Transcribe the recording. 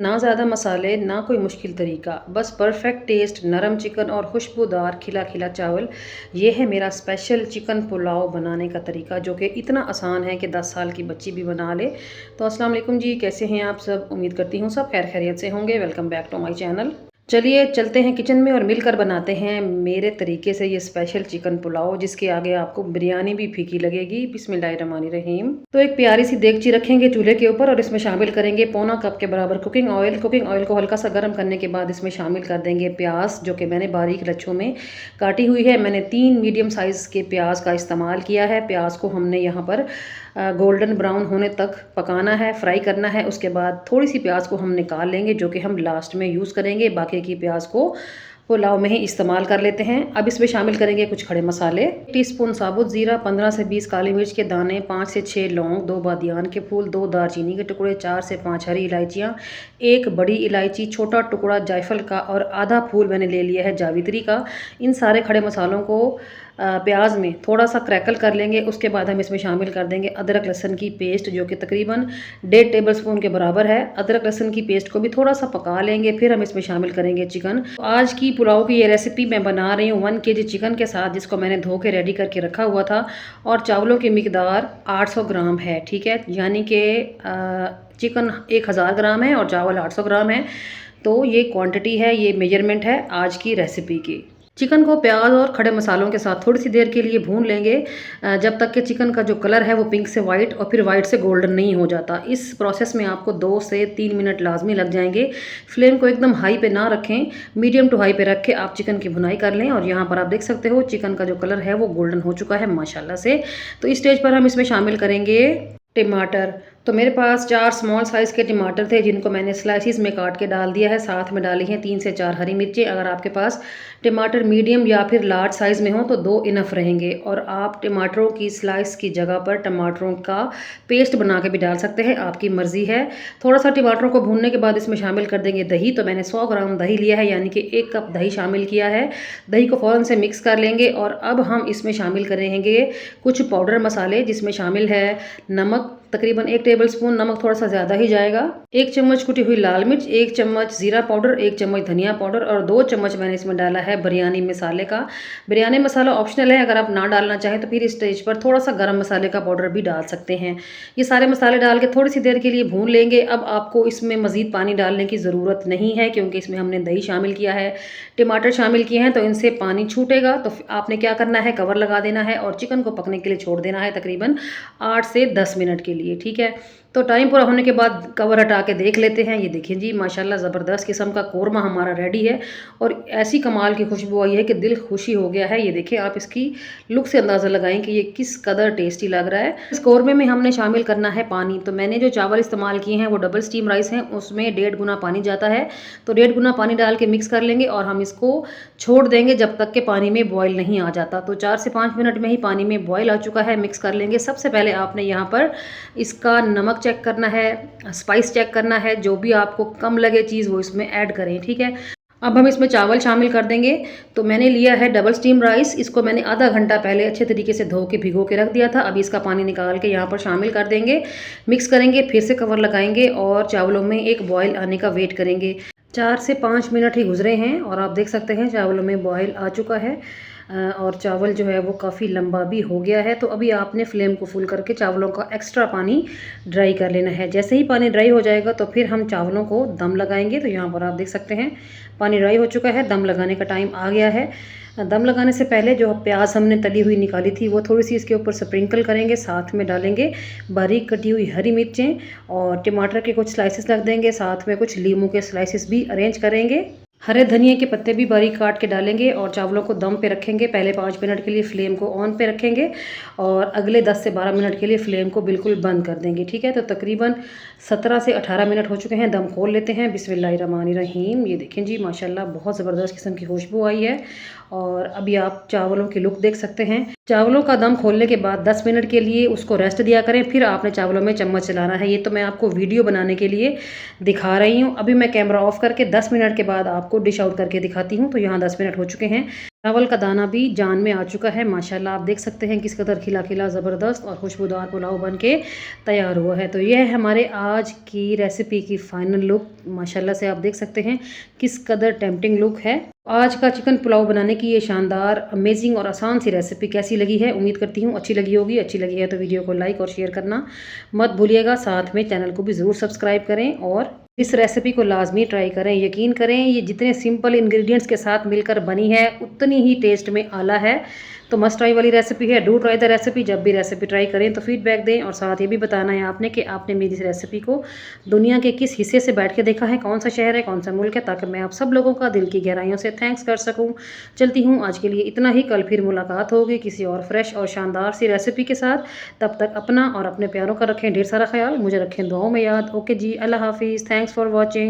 ना ज़्यादा मसाले, ना कोई मुश्किल तरीका, बस परफेक्ट टेस्ट, नरम चिकन और खुशबूदार खिला-खिला चावल। ये है मेरा स्पेशल चिकन पुलाव बनाने का तरीका जो कि इतना आसान है कि 10 साल की बच्ची भी बना ले। तो अस्सलाम वालेकुम जी, कैसे हैं आप सब? उम्मीद करती हूँ सब खैर खैरियत से होंगे। Welcome back to my channel. चलिए चलते हैं किचन में और मिलकर बनाते हैं मेरे तरीके से ये स्पेशल चिकन पुलाव, जिसके आगे आपको बिरयानी भी फीकी लगेगी। बिस्मिल्लाहिर्रहमानिर्रहीम। तो एक प्यारी सी देगची रखेंगे चूल्हे के ऊपर और इसमें शामिल करेंगे पौना कप के बराबर कुकिंग ऑयल। कुकिंग ऑयल को हल्का सा गर्म करने के बाद इसमें शामिल कर देंगे प्याज, जो कि मैंने बारीक लच्छों में काटी हुई है। मैंने 3 मीडियम साइज़ के प्याज का इस्तेमाल किया है। प्याज को हमने यहाँ पर गोल्डन ब्राउन होने तक पकाना है, फ्राई करना है। उसके बाद थोड़ी सी प्याज को हम निकाल लेंगे, जो कि हम लास्ट में यूज़ करेंगे। बाकी की प्याज को पुलाव में ही इस्तेमाल कर लेते हैं। अब इसमें शामिल करेंगे कुछ खड़े मसाले। 1 टीस्पून साबुत ज़ीरा, 15 से 20 काली मिर्च के दाने, 5 से 6 लौंग, 2 बादियान के फूल, 2 दालचीनी के टुकड़े, 4 से 5 हरी इलायचियाँ, 1 बड़ी इलायची, छोटा टुकड़ा जायफल का और आधा फूल मैंने ले लिया है जावित्री का। इन सारे खड़े मसालों को प्याज में थोड़ा सा क्रैकल कर लेंगे। उसके बाद हम इसमें शामिल कर देंगे अदरक लहसुन की पेस्ट, जो कि तकरीबन 1.5 टेबलस्पून के बराबर है। अदरक लहसुन की पेस्ट को भी थोड़ा सा पका लेंगे, फिर हम इसमें शामिल करेंगे चिकन। तो आज की पुलाव की ये रेसिपी मैं बना रही हूँ 1 केजी चिकन के साथ, जिसको मैंने धो के रेडी करके रखा हुआ था। और चावलों की मिकदार 800 ग्राम है, ठीक है, यानी कि चिकन 1000 ग्राम है और चावल 800 ग्राम है। तो ये क्वांटिटी है, ये मेजरमेंट है आज की रेसिपी की। चिकन को प्याज और खड़े मसालों के साथ थोड़ी सी देर के लिए भून लेंगे, जब तक कि चिकन का जो कलर है वो पिंक से वाइट और फिर वाइट से गोल्डन नहीं हो जाता। इस प्रोसेस में आपको 2 से 3 मिनट लाजमी लग जाएंगे। फ्लेम को एकदम हाई पे ना रखें, मीडियम टू हाई पे रख के आप चिकन की भुनाई कर लें। और यहाँ पर आप देख सकते हो चिकन का जो कलर है वो गोल्डन हो चुका है माशाल्लाह से। तो इस स्टेज पर हम इसमें शामिल करेंगे टमाटर। तो मेरे पास 4 स्मॉल साइज़ के टमाटर थे, जिनको मैंने स्लाइसिस में काट के डाल दिया है। साथ में डाली हैं 3 से 4 हरी मिर्चें। अगर आपके पास टमाटर मीडियम या फिर लार्ज साइज़ में हो तो 2 इनफ रहेंगे। और आप टमाटरों की स्लाइस की जगह पर टमाटरों का पेस्ट बना के भी डाल सकते हैं, आपकी मर्ज़ी है। थोड़ा सा टमाटरों को भूनने के बाद इसमें शामिल कर देंगे दही। तो मैंने 100 ग्राम दही लिया है, यानी कि 1 कप दही शामिल किया है। दही को फ़ौरन से मिक्स कर लेंगे। और अब हम इसमें शामिल करेंगे कुछ पाउडर मसाले, जिसमें शामिल है नमक, तकरीबन 1 टेबलस्पून, नमक थोड़ा सा ज़्यादा ही जाएगा, 1 चम्मच कुटी हुई लाल मिर्च, 1 चम्मच ज़ीरा पाउडर, 1 चम्मच धनिया पाउडर और 2 चम्मच मैंने इसमें डाला है बिरयानी मसाले का। बिरयानी मसाला ऑप्शनल है, अगर आप ना डालना चाहें तो फिर इस स्टेज पर थोड़ा सा गरम मसाले का पाउडर भी डाल सकते हैं। ये सारे मसाले डाल के थोड़ी सी देर के लिए भून लेंगे। अब आपको इसमें मज़ीद पानी डालने की ज़रूरत नहीं है, क्योंकि इसमें हमने दही शामिल किया है, टमाटर शामिल किए हैं, तो इनसे पानी छूटेगा। तो आपने क्या करना है, कवर लगा देना है और चिकन को पकने के लिए छोड़ देना है तकरीबन 8 से 10 मिनट के लिए, ठीक है। तो टाइम पूरा होने के बाद कवर हटा के देख लेते हैं। ये देखिए जी, माशाल्लाह ज़बरदस्त किस्म का कोरमा हमारा रेडी है और ऐसी कमाल की खुशबू आई है कि दिल खुशी हो गया है। ये देखिए, आप इसकी लुक से अंदाज़ा लगाएं कि ये किस कदर टेस्टी लग रहा है। इस कोरमे में हमने शामिल करना है पानी। तो मैंने जो चावल इस्तेमाल किए हैं वो डबल स्टीम राइस हैं, उसमें 1.5 गुना पानी जाता है। तो 1.5 गुना पानी डाल के मिक्स कर लेंगे और हम इसको छोड़ देंगे जब तक कि पानी में बॉयल नहीं आ जाता। तो 4 से 5 मिनट में ही पानी में बॉयल आ चुका है। मिक्स कर लेंगे। सबसे पहले आपने यहाँ पर इसका नमक चेक करना है, स्पाइस चेक करना है, जो भी आपको कम लगे चीज़ वो इसमें ऐड करें, ठीक है। अब हम इसमें चावल शामिल कर देंगे। तो मैंने लिया है डबल स्टीम राइस, इसको मैंने आधा घंटा पहले अच्छे तरीके से धो के भिगो के रख दिया था। अभी इसका पानी निकाल के यहाँ पर शामिल कर देंगे, मिक्स करेंगे, फिर से कवर लगाएंगे और चावलों में एक बॉयल आने का वेट करेंगे। 4 से 5 मिनट ही गुजरे हैं और आप देख सकते हैं चावलों में बॉयल आ चुका है और चावल जो है वो काफ़ी लंबा भी हो गया है। तो अभी आपने फ्लेम को फुल करके चावलों का एक्स्ट्रा पानी ड्राई कर लेना है। जैसे ही पानी ड्राई हो जाएगा तो फिर हम चावलों को दम लगाएंगे। तो यहाँ पर आप देख सकते हैं पानी ड्राई हो चुका है, दम लगाने का टाइम आ गया है। दम लगाने से पहले जो प्याज हमने तली हुई निकाली थी वो थोड़ी सी इसके ऊपर स्प्रिंकल करेंगे, साथ में डालेंगे बारीक कटी हुई हरी मिर्चें और टमाटर के कुछ स्लाइसेस रख देंगे, साथ में कुछ लीमू के स्लाइसेस भी अरेंज करेंगे। हरे धनिया के पत्ते भी बारीक काट के डालेंगे और चावलों को दम पे रखेंगे। पहले 5 मिनट के लिए फ्लेम को ऑन पे रखेंगे और अगले 10 से 12 मिनट के लिए फ्लेम को बिल्कुल बंद कर देंगे, ठीक है। तो तकरीबन 17 से 18 मिनट हो चुके हैं। दम खोल लेते हैं। बिस्मिल्लाहिर्रहमानिर्रहीम। ये देखें जी, माशाल्लाह बहुत ज़बरदस्त किस्म की खुशबू आई है। और अभी आप चावलों की लुक देख सकते हैं। चावलों का दम खोलने के बाद 10 मिनट के लिए उसको रेस्ट दिया करें, फिर आपने चावलों में चम्मच चलाना है। ये तो मैं आपको वीडियो बनाने के लिए दिखा रही हूँ। अभी मैं कैमरा ऑफ करके 10 मिनट के बाद आपको डिश आउट करके दिखाती हूँ। तो यहाँ 10 मिनट हो चुके हैं। चावल का दाना भी जान में आ चुका है माशाल्लाह। आप देख सकते हैं किस कदर खिला-खिला ज़बरदस्त और खुशबूदार पुलाव बन के तैयार हुआ है। तो ये है हमारे आज की रेसिपी की फ़ाइनल लुक। माशाल्लाह से आप देख सकते हैं किस कदर टेम्प्टिंग लुक है। आज का चिकन पुलाव बनाने की ये शानदार, अमेज़िंग और आसान सी रेसिपी कैसी लगी है? उम्मीद करती हूँ अच्छी लगी होगी। अच्छी लगी है तो वीडियो को लाइक और शेयर करना मत भूलिएगा। साथ में चैनल को भी ज़रूर सब्सक्राइब करें और इस रेसिपी को लाज़मी ट्राई करें। यकीन करें ये जितने सिंपल इंग्रीडिएंट्स के साथ मिलकर बनी है उतनी ही टेस्ट में आला है। तो मस्ट ट्राई वाली रेसिपी है। Do try the recipe. जब भी रेसिपी ट्राई करें तो फीडबैक दें और साथ ये भी बताना है आपने कि आपने मेरी इस रेसिपी को दुनिया के किस हिस्से से बैठ के देखा है, कौन सा शहर है, कौन सा मुल्क है, ताकि मैं आप सब लोगों का दिल की गहराइयों से थैंक्स कर सकूँ। चलती हूँ आज के लिए इतना ही। कल फिर मुलाकात होगी किसी और फ्रेश और शानदार सी रेसिपी के साथ। तब तक अपना और अपने प्यारों का रखें ढेर सारा ख्याल। मुझे रखें दुआओं में याद। ओके जी, अल्लाह हाफिज़। Thanks for watching.